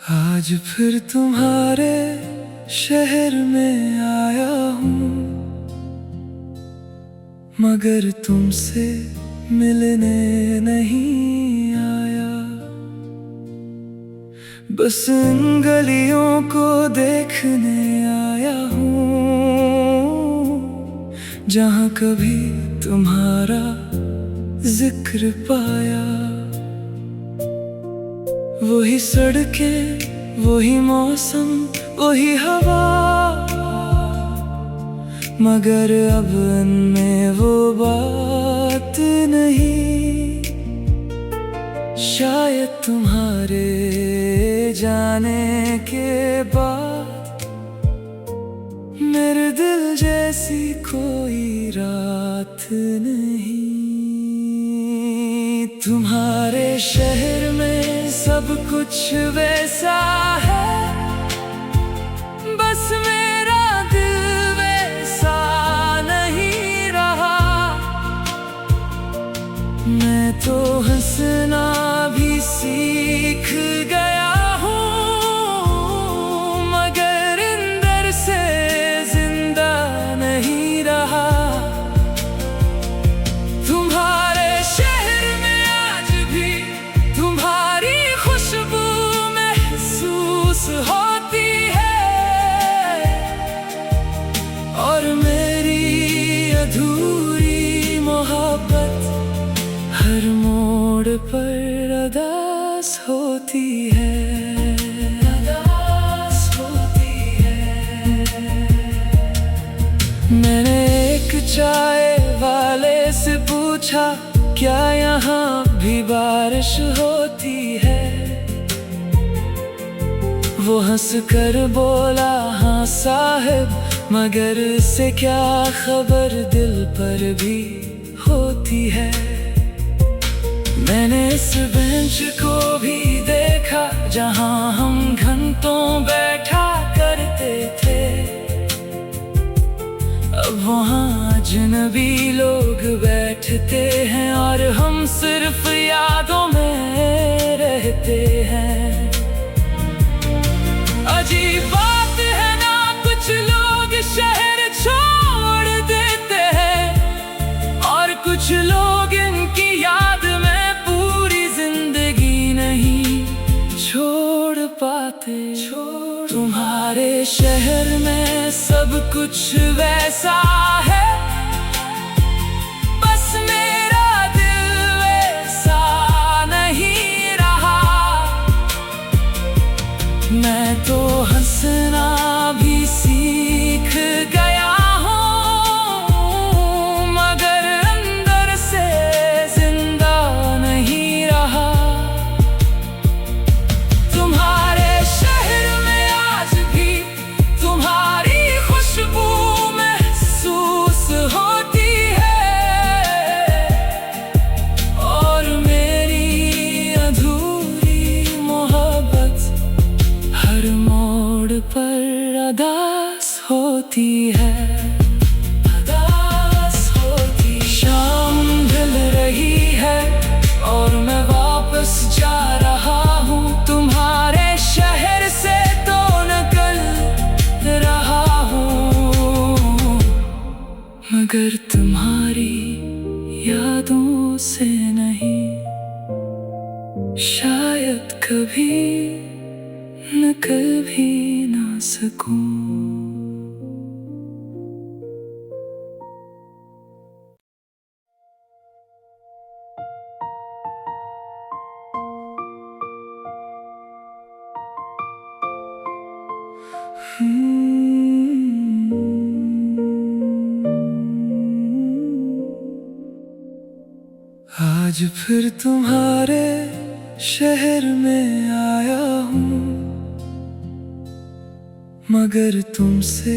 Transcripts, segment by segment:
आज फिर तुम्हारे शहर में आया हूँ, मगर तुमसे मिलने नहीं आया। बस इन गलियों को देखने आया हूँ, जहाँ कभी तुम्हारा जिक्र पाया। वही सड़कें, वही मौसम, वही हवा, मगर अब इनमें वो बात नहीं। शायद तुम्हारे जाने के बाद मेरे दिल जैसी कोई रात नहीं। तुम्हारे शहर में सब कुछ वैसा है, बस मेरा दिल वैसा नहीं रहा। मैं तो हंसना भी सीख गया हूँ, मगर अंदर से जिंदा नहीं रहा। तुम्हारे शहर में आज भी तुम्हारी खुशबू महसूस होती है, और मेरी अधूरी मोहब्बत हर मोड़ पर अरदास होती है, अरदास होती है। मैंने एक चाय वाले से पूछा, क्या यहाँ भी बारिश होती है? वो हंस कर बोला, हाँ साहब, मगर इससे क्या खबर, दिल पर भी होती है। मैंने इस बेंच को भी देखा, जहाँ हम घंटों बैठा करते थे। अब वहाँ अजनबी लोग बैठते हैं, और हम सिर्फ यादों में रहते हैं। अजीब बात है ना, कुछ लोग शहर छोड़ देते हैं, और कुछ लोग इनकी याद में पूरी जिंदगी नहीं छोड़ पाते। तुम्हारे शहर में सब कुछ वैसा है, बस मेरा दिल वैसा नहीं रहा। मैं तो हंसना भी सीख गया हूँ, मगर अंदर से जिंदा नहीं रहा। तुम्हारे शहर में आज भी तुम्हारी खुशबू महसूस होती है, और मेरी अधूरी मोहब्बत हर मोड़ पर अरदास होती है, अरदास होती। शाम ढल रही है और मैं वापस जा रहा हूँ, तुम्हारे शहर से तो निकल रहा हूँ, मगर तुम्हारी यादों से नहीं। शायद कभी निकल भी ना सकूं। आज फिर तुम्हारे शहर में आया हूँ, मगर तुमसे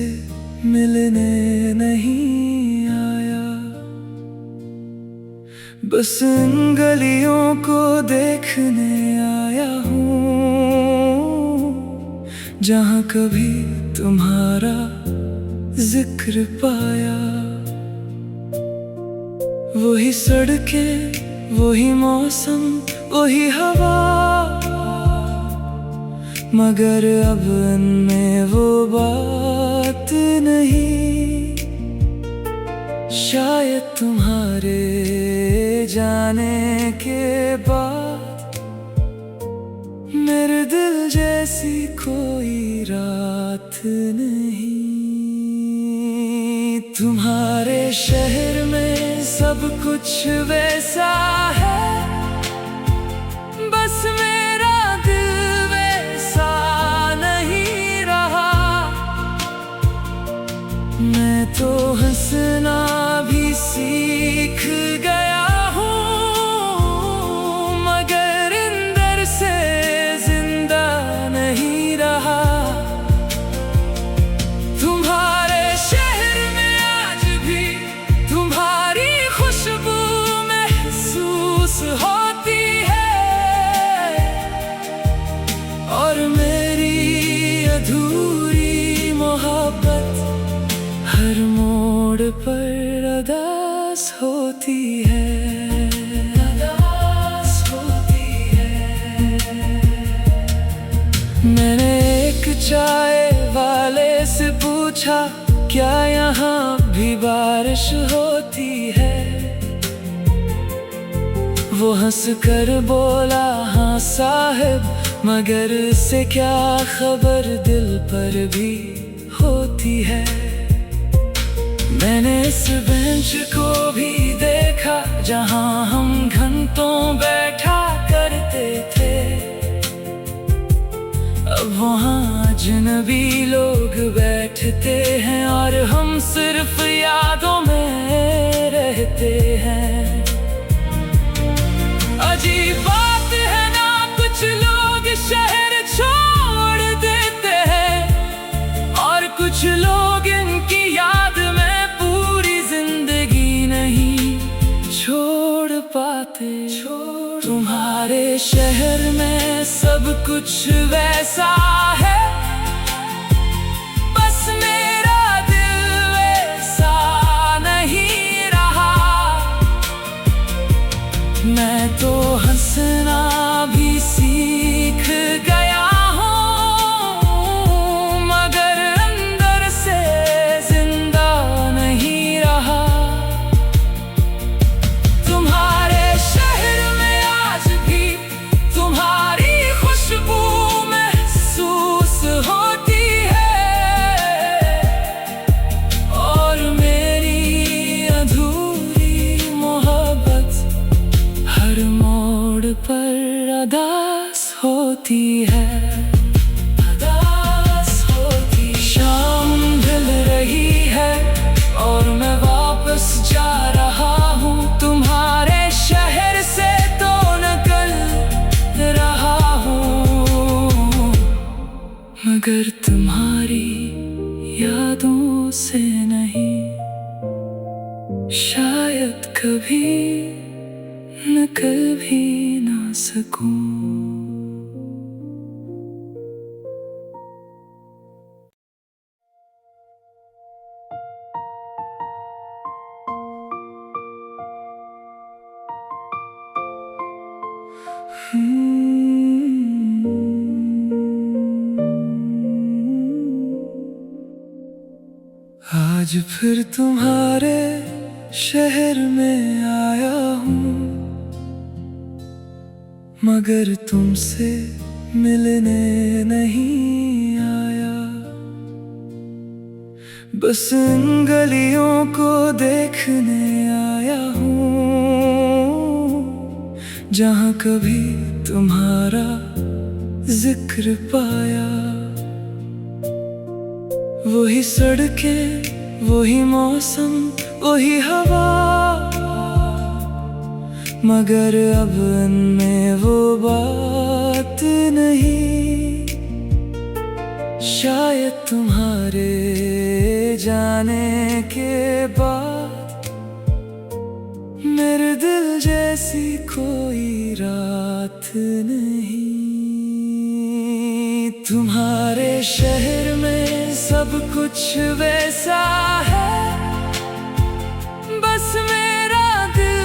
मिलने नहीं आया। बस इन गलियों को देखने आया हूँ, जहाँ कभी तुम्हारा जिक्र पाया। वही सड़कें, वही मौसम, वही हवा, मगर अब इनमें वो बात नहीं। शायद तुम्हारे जाने के बाद मेरे दिल जैसी कोई रात नहीं। तुम्हारे शहर में सब कुछ वैसा है, बस मेरा दिल वैसा नहीं रहा। मैं तो हंसना भी सीख गया हूँ, मगर अंदर से जिंदा नहीं रहा। तुम्हारे शहर में आज भी तुम्हारी खुशबू महसूस होती है, और मेरी अधूरी मोहब्बत हर मोड़ पर अरदास होती है, अरदास होती है। मैंने एक चाय वाले से पूछा, क्या यहाँ भी बारिश होती है? वो हंस कर बोला, हाँ साहिब, मगर इससे क्या खबर, दिल पर भी होती है। मैंने इस बेंच को भी देखा जहाँ हम घंटों बैठा करते थे। अब वहाँ अजनबी लोग बैठते हैं और हम सिर्फ यादों में रहते हैं। अजीब बात है ना, कुछ लोग शहर छोड़ देते हैं और कुछ लोग इनकी याद में छोड़ पाते। तुम्हारे शहर में सब कुछ वैसा है, बस मेरा दिल वैसा नहीं रहा। मैं तो हंसना भी सीख गया हूँ, मगर अंदर से जिंदा नहीं रहा। पर अरदास होती है, अरदास होती। शाम ढल रही है और मैं वापस जा रहा हूँ। तुम्हारे शहर से तो निकल रहा हूँ, मगर तुम्हारी यादों से नहीं। शायद कभी निकल भी ना सकूं। आज फिर तुम्हारे शहर में आया हूँ, मगर तुमसे मिलने नहीं आया। बस इन गलियों को देखने आया हूँ, जहाँ कभी तुम्हारा जिक्र पाया। वही सड़कें, वही मौसम, वही हवा, मगर अब इनमें वो बात नहीं। शायद तुम्हारे जाने के बाद मेरे दिल जैसी कोई रात नहीं। तुम्हारे शहर में सब कुछ वैसा है, बस मेरा दिल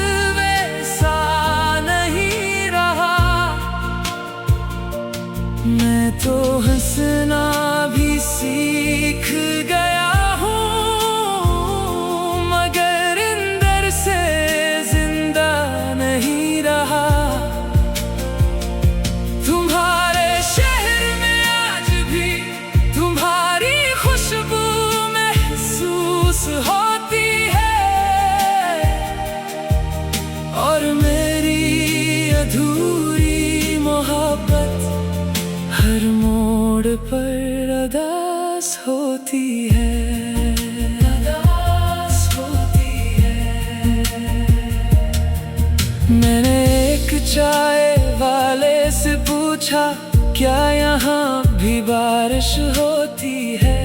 मैं तो हंसना भी सीख गया हूँ, मगर अंदर से जिंदा नहीं रहा। तुम्हारे शहर में आज भी तुम्हारी खुशबू महसूस होती है, और मेरी अधूरी मोहब्बत हर मोड़ पर अरदास होती है, अरदास होती है। मैंने एक चाय वाले से पूछा, क्या यहाँ भी बारिश होती है?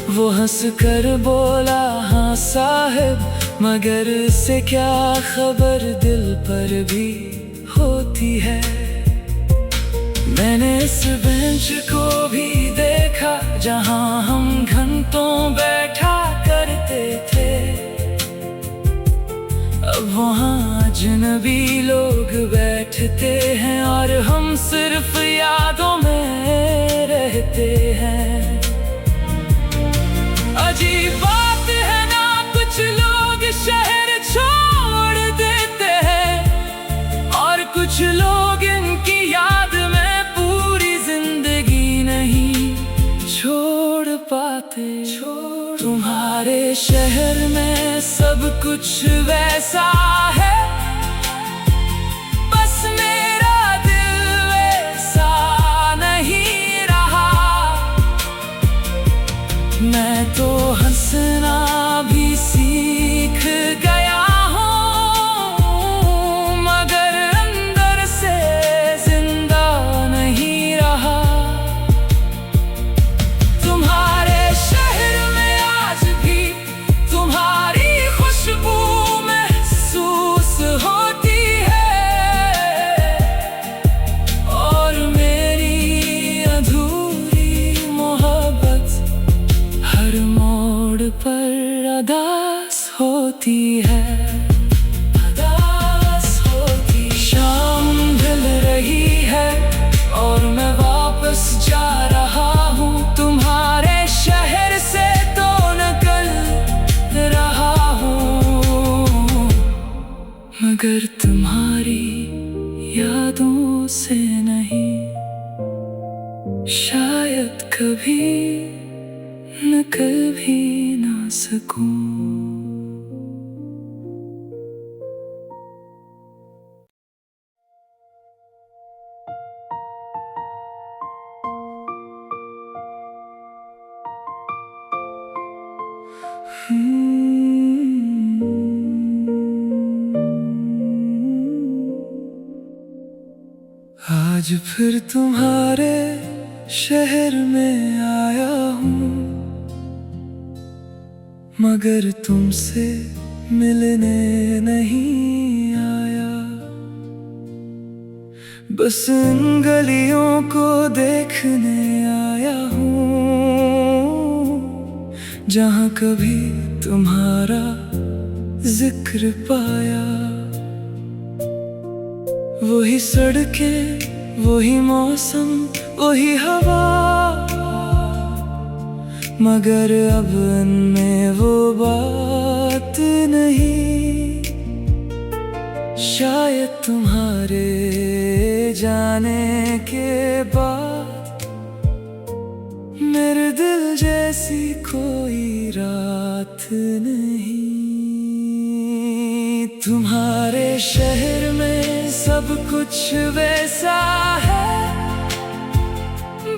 वो हंस कर बोला, हाँ साहिब, मगर इससे क्या खबर, दिल पर भी होती है। मैंने इस बेंच को भी देखा जहां हम घंटों बैठा करते थे, अब वहां अजनबी लोग बैठते हैं और हम सिर्फ यादों में रहते हैं। अजीब बात है ना, कुछ लोग शहर छोड़ देते हैं और कुछ लोग इनकी याद में छोड़ पाते। तुम्हारे शहर में सब कुछ वैसा है, बस मेरा दिल वैसा नहीं रहा। मैं तो हंसना भी सीख गया हूँ, मगर अंदर से जिंदा नहीं रहा। पर अरदास होती है, अरदास होती। शाम ढल रही है और मैं वापस जा रहा हूँ, तुम्हारे शहर से तो निकल रहा हूँ, मगर तुम्हारी यादों से नहीं। शायद कभी न कभी ना सकूं। आज फिर तुम्हारे शहर में आया हूँ, मगर तुमसे मिलने नहीं आया। बस इन गलियों को देखने आया हूँ, जहाँ कभी तुम्हारा जिक्र पाया। वही सड़कें, वही मौसम, वही हवा, मगर अब इनमें वो बात नहीं। शायद तुम्हारे जाने के बाद मेरे दिल जैसी कोई रात नहीं। तुम्हारे शहर में सब कुछ वैसा है,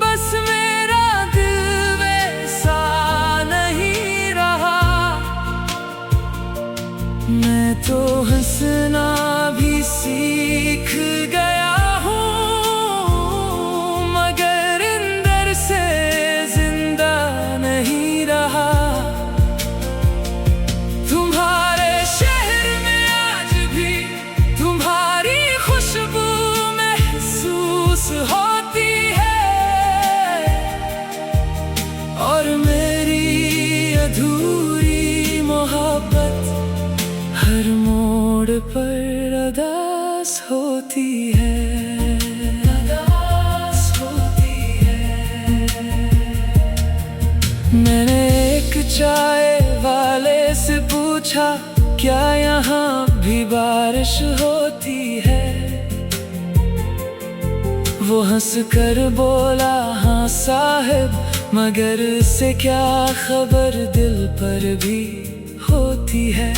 बस मेरा दिल वैसा नहीं रहा। मैं तो हंसना भी सीख गया हूँ, मगर अंदर से जिंदा नहीं रहा। तुम्हारे शहर में आज भी तुम्हारी खुशबू महसूस होती है, और मेरी अधूरी मोहब्बत हर मोड़ पर अरदास होती है। पूछा क्या यहाँ भी बारिश होती है। वो हंस कर बोला हाँ साहिब, मगर इससे क्या खबर दिल पर भी होती है।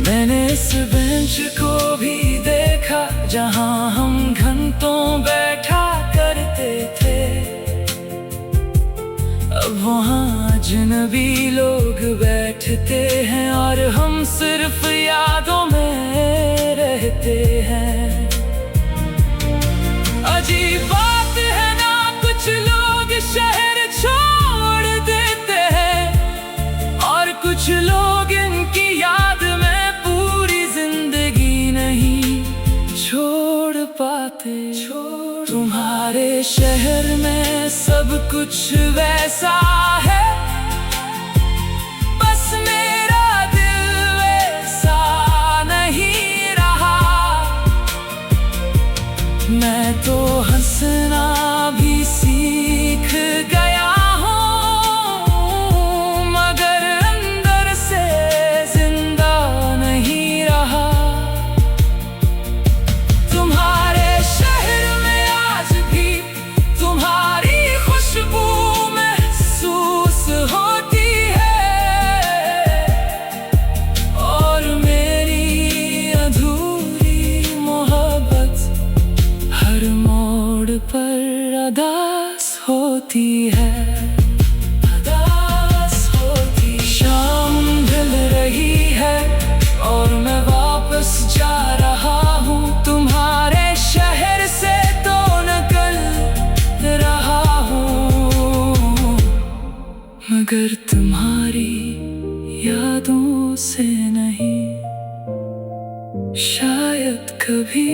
मैंने इस बेंच को भी देखा जहाँ हम घंटों बैठा करते थे। अब वहाँ अजनबी लोग बैठते हैं और हम सिर्फ यादों में रहते हैं। अजीब बात है ना, कुछ लोग शहर छोड़ देते हैं और कुछ लोग इनकी याद में पूरी जिंदगी नहीं छोड़ पाते। तुम्हारे शहर में सब कुछ वैसा है, बस मेरा दिल वैसा नहीं रहा। मैं तो हंसना भी सीख गया हूँ, मगर अंदर से जिंदा नहीं रहा। तुम्हारे शहर में आज भी तुम्हारी खुशबू महसूस होती है और मेरी अधूरी मोहब्बत हर मोड़ पर अदास होती है। अदास होती। शाम ढल रही है और मैं वापस जा रहा हूँ। तुम्हारे शहर से तो निकल रहा हूँ, मगर तुम्हारी यादों से नहीं। शायद कभी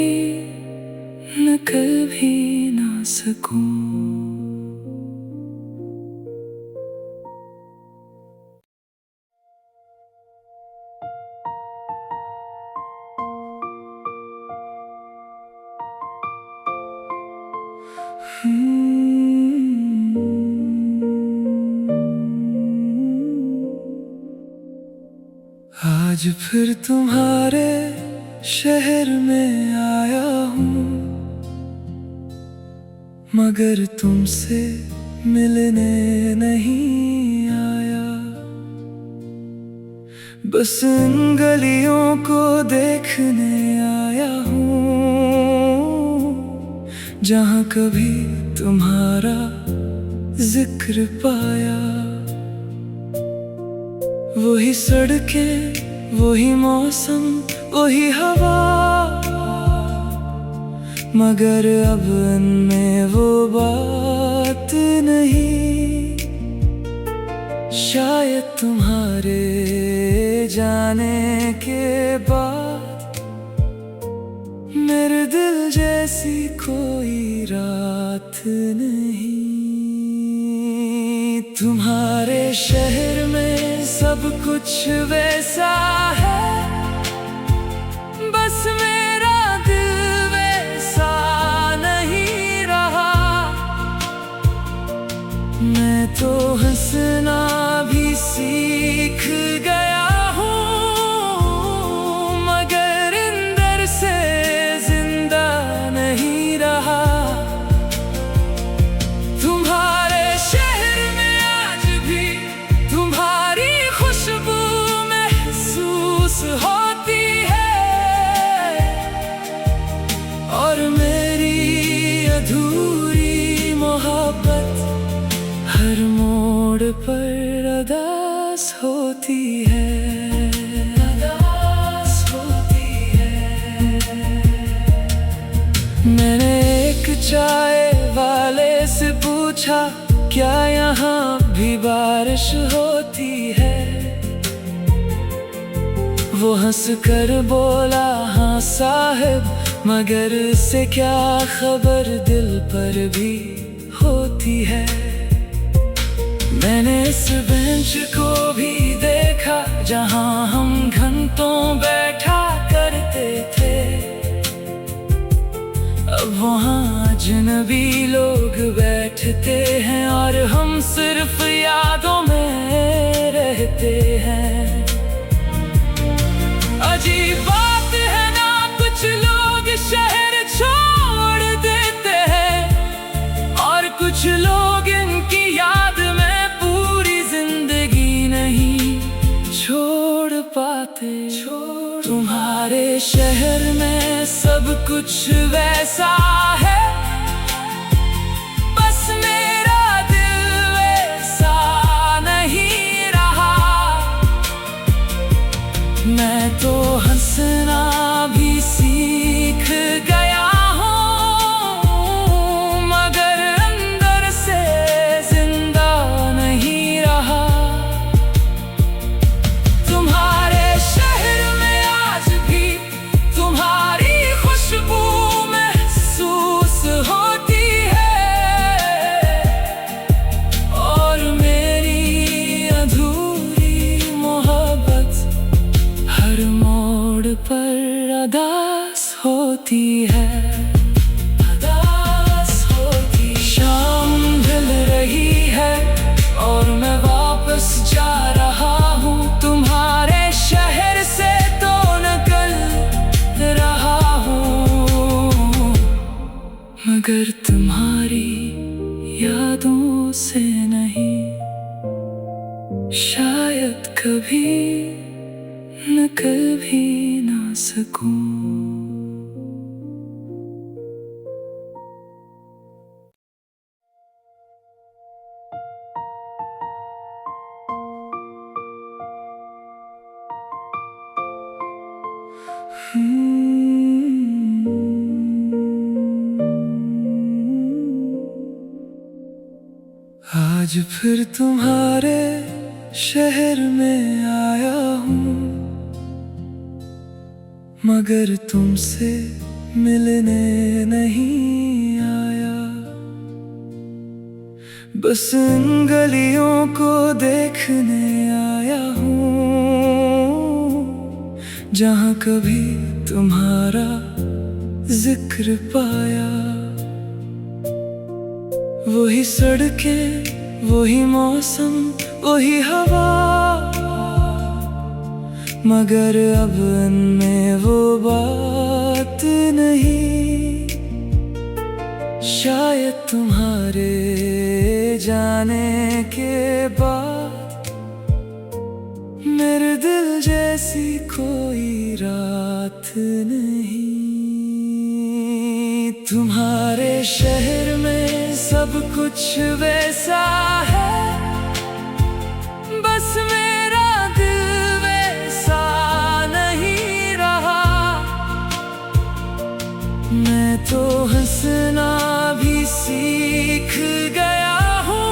निकल भी ना सकूं। आज फिर तुम्हारे शहर में आया हूँ, मगर तुमसे मिलने नहीं आया। बस इन गलियों को देखने आया हूँ जहाँ कभी तुम्हारा जिक्र पाया। वही सड़कें, वही मौसम, वही हवा, मगर अब इनमें वो बात नहीं। शायद तुम्हारे जाने के बाद मेरे दिल जैसी कोई रात नहीं। तुम्हारे शहर में सब कुछ वैसा है, बस मेरा दिल वैसा नहीं रहा। मैं तो हंसना भी सीख गया हूँ, मगर अंदर से जिंदा नहीं रहा। तुम्हारे शहर में आज भी तुम्हारी खुशबू महसूस होती है और मेरी अधूरी मोहब्बत हर मोड़ पर अदास होती है। अदास होती है। मैंने एक चाय वाले से पूछा क्या यहाँ भी बारिश होती है। वो हंस कर बोला हाँ साहिब, मगर इससे क्या खबर दिल पर भी होती है। मैंने इस बेंच को भी देखा जहाँ हम घंटों बैठा करते थे। अब वहाँ अजनबी लोग बैठते हैं और हम सिर्फ यादों में रहते हैं। शहर में सब कुछ वैसा है, बस मेरा दिल वैसा नहीं रहा। मैं तो हंसना भी सीख गया हूँ, मगर अंदर से जिंदा नहीं रहा। तुम्हारे शहर में आज भी तुम्हारी खुशबू महसूस होती है, और मेरी अधूरी मोहब्बत हर मोड़ पर अदास होती है। अदास होती। शाम ढल रही है और मैं वापस जा रहा हूँ। तुम्हारे शहर से तो निकल रहा हूँ, मगर तुम्हारी यादों से नहीं। शायद कभी निकल भी ना सकूं। आज फिर तुम्हारे शहर में आया हूँ, मगर तुमसे मिलने नहीं आया। बस इन गलियों को देखने आया हूँ, जहाँ कभी तुम्हारा जिक्र पाया। वही सड़कें, वही मौसम, वही हवा, मगर अब इनमें वो बात नहीं। शायद तुम्हारे जाने के बाद मेरे दिल जैसी कोई रात नहीं। तुम्हारे शहर में सब कुछ वैसा है, बस मेरा दिल वैसा नहीं रहा। मैं तो हंसना भी सीख गया हूँ,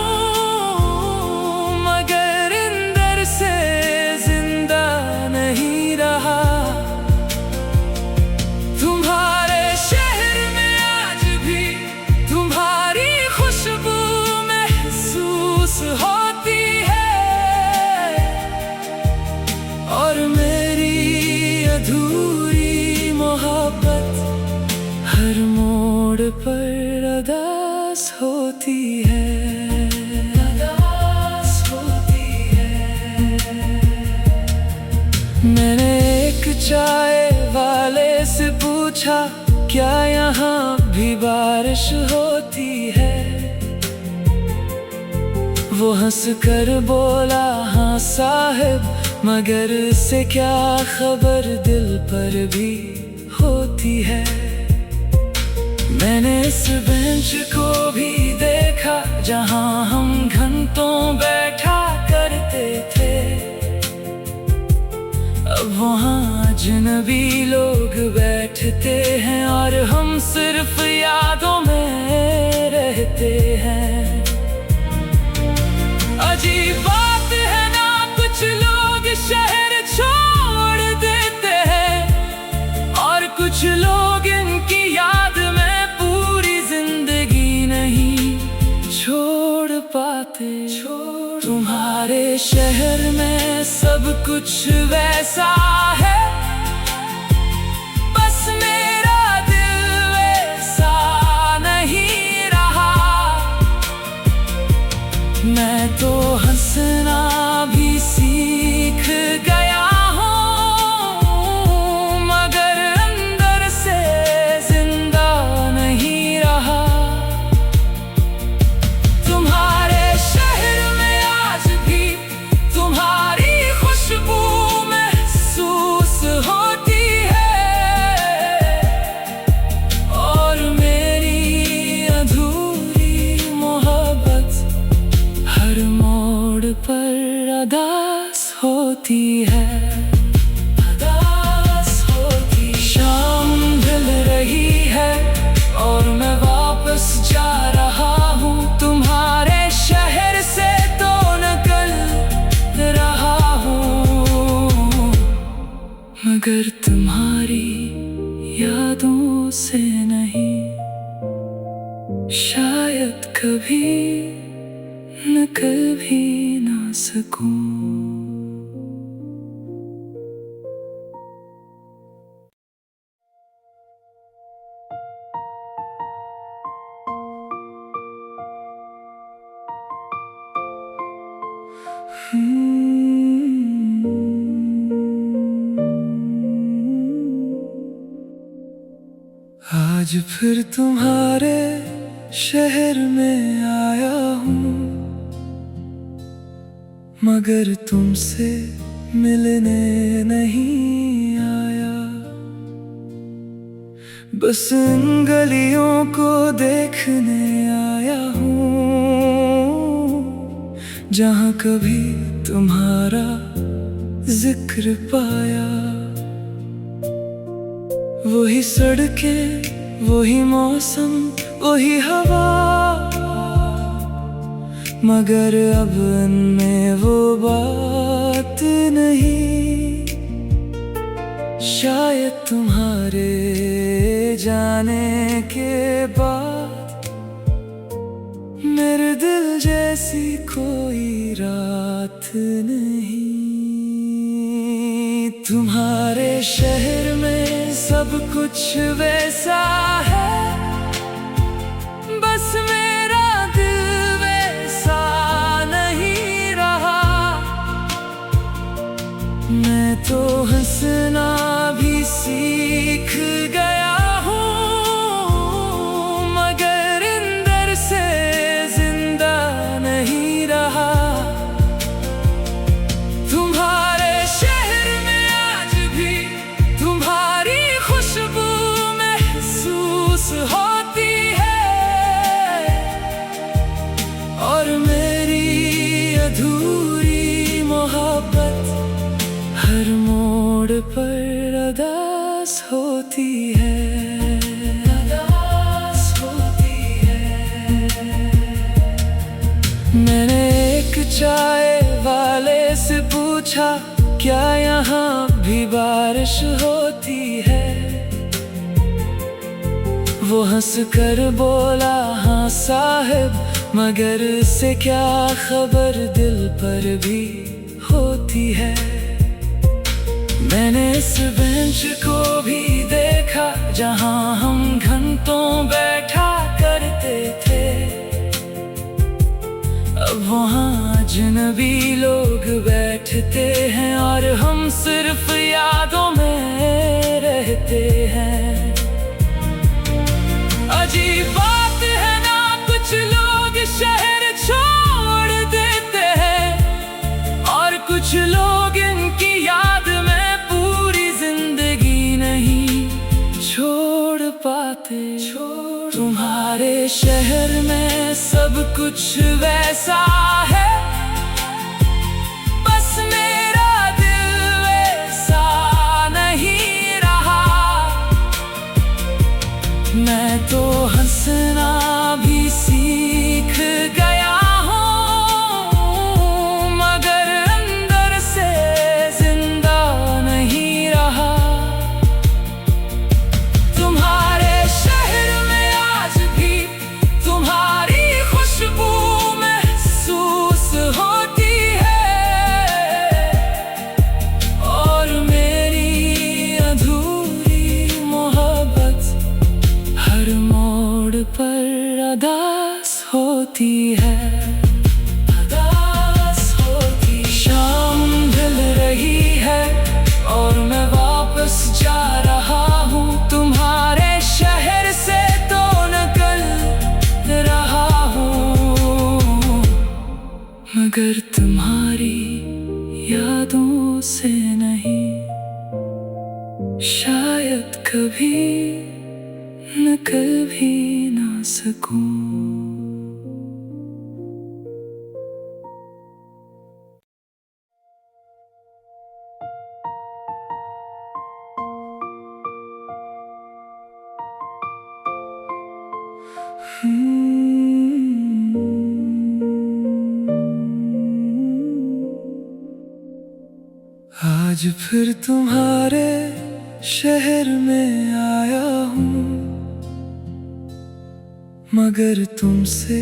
मगर अंदर से जिंदा नहीं रहा। तुम्हारे शहर में आज भी तुम्हारी खुशबू महसूस होती है, और मेरी अधूरी मोहब्बत हर मोड़ पर अदास होती है। अदास होती है। मैंने एक चाय वाले से पूछा, क्या यहाँ भी बारिश होती है? वो हंस कर बोला, हाँ साहिब, मगर इससे क्या खबर, दिल पर भी होती है। मैंने इस बेंच को भी देखा, जहाँ हम घंटों बैठा करते थे। अब वहाँ अजनबी लोग बैठते हैं, और हम सिर्फ यादों में रहते हैं। अजीब बात है ना, कुछ लोग शहर छोड़ देते हैं, और कुछ लोग इनकी याद में पूरी जिंदगी नहीं छोड़ पाते। तुम्हारे शहर में सब कुछ वैसा है, बस मेरा दिल वैसा नहीं रहा। मैं तो हंसना भी सीख गया हूँ, मगर अंदर से जिंदा नहीं रहा। तुम्हारे शहर में आज भी तुम्हारी खुशबू महसूस होती है, अदास होती। शाम ढल रही है और मैं वापस जा रहा हूँ तुम्हारे शहर से, तो निकल रहा हूँ, मगर तुम्हारी यादों से नहीं। शायद कभी निकल भी ना सकूं। आज फिर तुम्हारे शहर में आया हूँ, मगर तुमसे मिलने नहीं आया। बस इन गलियों को देखने आया हूँ, जहाँ कभी तुम्हारा जिक्र पाया। वही सड़कें, वही मौसम, वही हवा, मगर अब इनमें वो बात नहीं। शायद तुम्हारे जाने के बाद मेरे दिल जैसी कोई रात नहीं। तुम्हारे शहर में सब कुछ वैसा है, बस मेरा दिल वैसा नहीं रहा। मैं तो हंसना भी सीख गया हूँ, मगर अंदर से जिंदा नहीं रहा। तुम्हारे शहर में आज भी तुम्हारी खुशबू महसूस होती है, और मेरी अधूरी मोहब्बत हर मोड़ पर अदास होती है, अदास होती है। मैंने एक चाय वाले से पूछा, क्या यहाँ भी बारिश होती है? वो हंस कर बोला, हाँ साहिब, मगर इससे क्या खबर, दिल पर भी होती है। मैंने इस बेंच को भी देखा, जहाँ हम घंटों बैठा करते थे। अब वहाँ अजनबी लोग बैठते हैं, और हम सिर्फ यादों में रहते हैं। अजीब बात है ना, कुछ लोग शहर छोड़ देते हैं, और कुछ लोग इनकी याद में पूरी जिंदगी नहीं छोड़ पाते। तुम्हारे शहर में सब कुछ वैसा है, बस मेरा दिल वैसा नहीं रहा। मैं तो हंसना भी सीख गया हूँ, मगर अंदर से जिंदा नहीं रहा। तुम्हारे शहर में आज भी तुम्हारी खुशबू महसूस होती है, और मेरी अधूरी मोहब्बत हर मोड़ पर अदास होती है, अदास होती। शाम ढल रही है और मैं वापस जा रहा हूँ तुम्हारे शहर से, तो निकल रहा हूँ, मगर तुम्हारी यादों से नहीं। शायद कभी निकल भी ना सकूं। आज फिर तुम्हारे शहर में आया हूँ, मगर तुमसे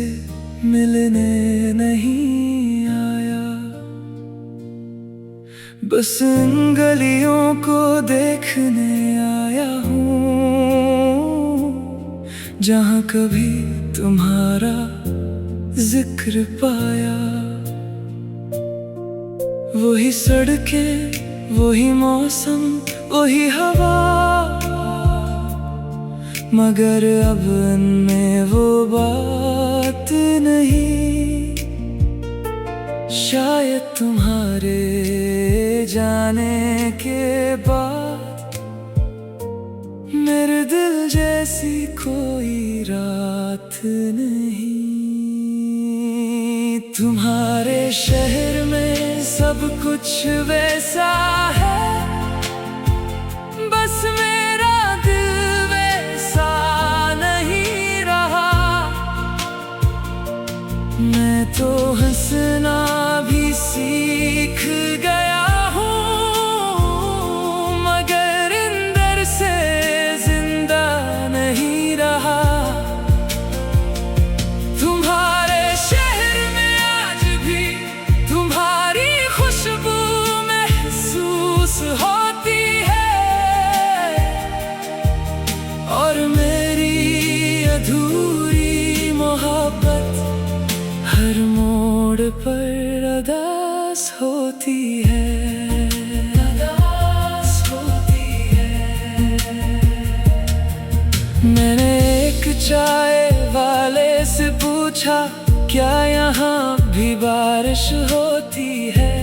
मिलने नहीं आया। बस इन गलियों को देखने आया हूँ, जहाँ कभी तुम्हारा जिक्र पाया। वही सड़कें, वही मौसम, वही हवा, मगर अब इनमें वो बात नहीं। शायद तुम्हारे जाने के बाद मेरे दिल जैसी कोई रात नहीं। तुम्हारे शहर में सब कुछ वैसा है, बस मेरा दिल वैसा नहीं रहा। मैं तो हंसना भी सीख गया हूँ, मगर अंदर से जिंदा नहीं रहा। तुम्हारे शहर में आज भी तुम्हारी खुशबू महसूस होती है, और मेरी अधूरी मोहब्बत हर मोड़ पर अरदास होती है। अरदास होती है। मैंने एक चाय वाले से पूछा, क्या यहाँ भी बारिश होती है?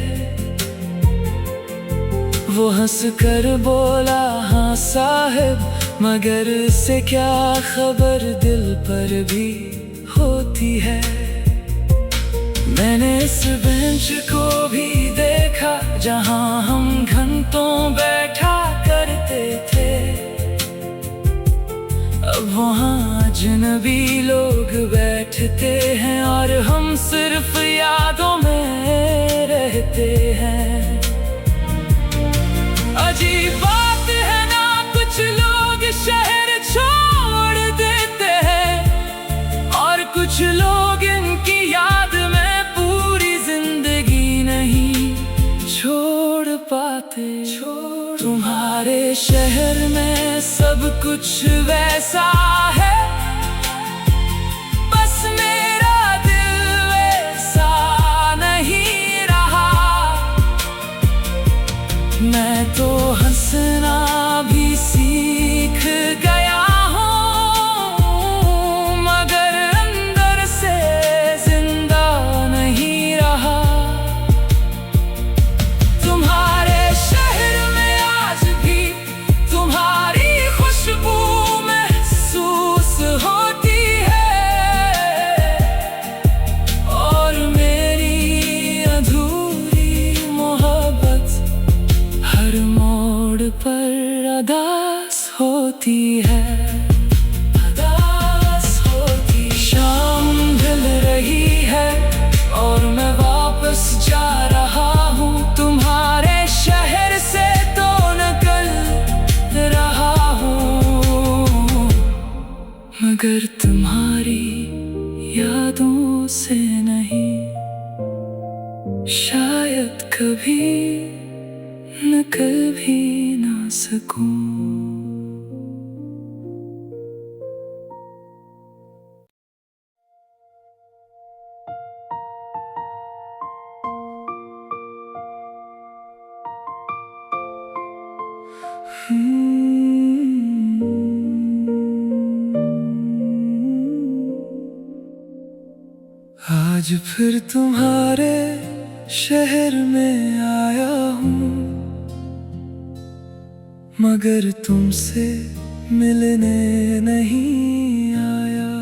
वो हंस कर बोला, हाँ साहिब, मगर इससे क्या खबर, दिल पर भी होती है। मैंने इस बेंच को भी देखा, जहाँ हम घंटों बैठा करते थे। अब वहाँ अजनबी लोग बैठते हैं, और हम सिर्फ यादों में रहते हैं। अजीब बात है ना, कुछ लोग शहर छोड़ देते हैं, और कुछ लोग इनकी याद में पूरी जिंदगी नहीं छोड़ पाते। तुम्हारे शहर में सब कुछ वैसा है, बस मेरा दिल वैसा नहीं रहा। मैं तो हंसना भी सीख गया हूँ, मगर अंदर से जिंदा नहीं रहा। तुम्हारे शहर में आज भी तुम्हारी खुशबू महसूस होती है, और मेरी अधूरी मोहब्बत हर मोड़ पर अरदास होती है। अरदास होती। शाम ढल रही है, और मैं वापस जा रहा हूँ। तुम्हारे शहर से तो निकल रहा हूँ, मगर तुम्हारी यादों से नहीं। शायद कभी निकल भी ना सकूं। आज फिर तुम्हारे शहर में आया हूँ, मगर तुमसे मिलने नहीं आया।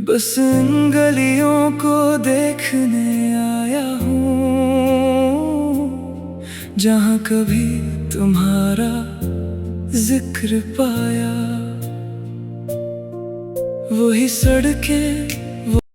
बस इन गलियों को देखने आया हूँ, जहाँ कभी तुम्हारा जिक्र पाया। वही सड़कें